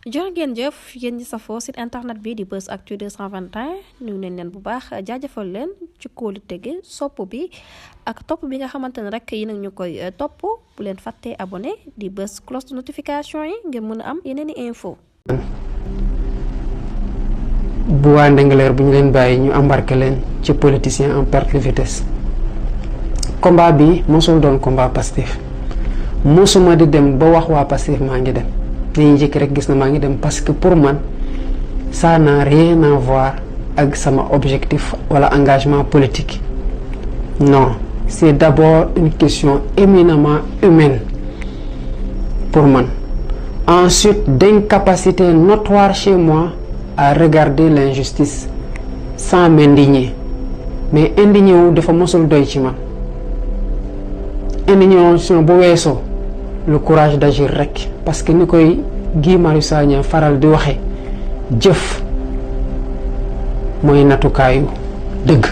jërë ngeen jëf yéen ñi safoo site internet bi di Buzz Actu 221 nuyu nañ leen bu baax jaajëfal leen ci kóolu tege sopp bi ak topp bi nga xamante ne rek yi nag ñu koy topp bu leen fàttee abonné di bës cloche de notification yi ngeen mën a am yeneen i info bu waa Ndingler bu ñu leen bàyyi ñu embarqué leen ci politicien en perte de vitesse. Combat bi mosul doon combat Pastef mosuma di dem ba wax waa Pastef maa ngi dem dañuy njëkk rek gis na maa ngi dem parce que pour man ça n'a rien à voir ak sama objectif wala engagement politique. Non, c'est d'abord une question éminemment humaine pour man. Ensuite, d'incapacité notoire chez moi à regarder l'injustice sans m'indigner. Mais indigné wu dafa mosul doy ci man. Indignation bu weesoo le courage d'agir rek parce que ni koy Guy Marius Sagna faral di waxe jëf mooy natukaayu dëgg.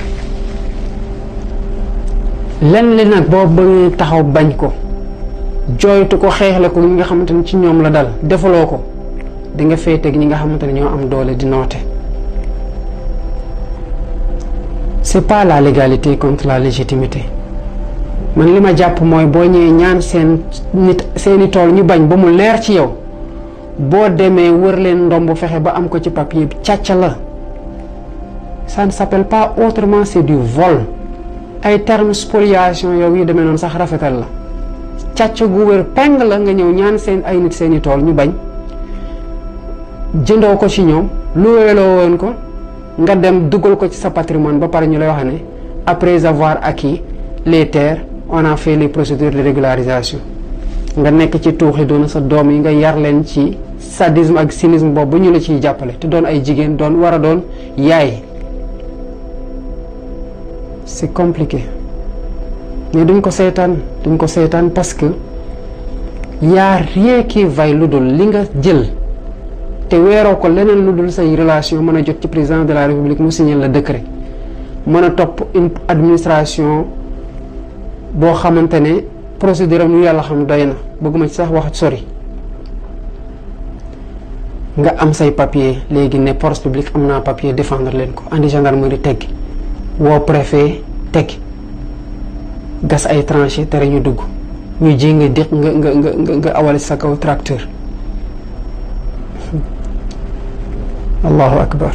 lenn li nag boo bëggee taxaw bañ ko jooytu ko xeexle ko ñi nga xamante ne ci ñoom la dal defaloo ko di nga féeteeg ñi nga xamante ne ñoo am doole di noote. C'est pas la légalité contre la légitimité. man li ma jàpp mooy boo ñëwee ñaan seeni tool ñu bañ ba mu leer ci yow boo demee wër leen ndomb fexe ba am ko ci papier bi càcc la. Ça ne s'appelle pas autrement, c'est du vol. ay terme spoliation yow yi demee noonu sax rafetal la càcc gu wér peng la nga ñëw ñaan seen ay nit seeni tool ñu bañ jëndoo ko ci ñoom luweeloo woon ko nga dem dugal ko ci sa patrimoine ba pare ñu lay wax ne après avoir acquis les terres on a fait les procédures de régularisation nga nekk ci tuuxi doon sa doom yi nga yar leen ci sadisme ak cynisme boobu ñu la ciy jàppale te doon ay jigéen doon war a doon yaay. C'est compliqué mais duñ ko seetaan parce que y a rien qui vaille lu dul li nga jël te weeroo ko leneen lu dul say relation mën a jot ci président de la république mu signé la décret mën a topp une administration boo xamante ne procédure am lu yàlla xam doy na bëgguma ci sax wax sori nga am say papier léegi ne force publique am naa papier défendre leen ko andi gendarmerie teggi woo préfet teg gas ay tranché tere ñu dugg ñu ji nga diq nga awale sa kaw tracteur. Allahu akbar.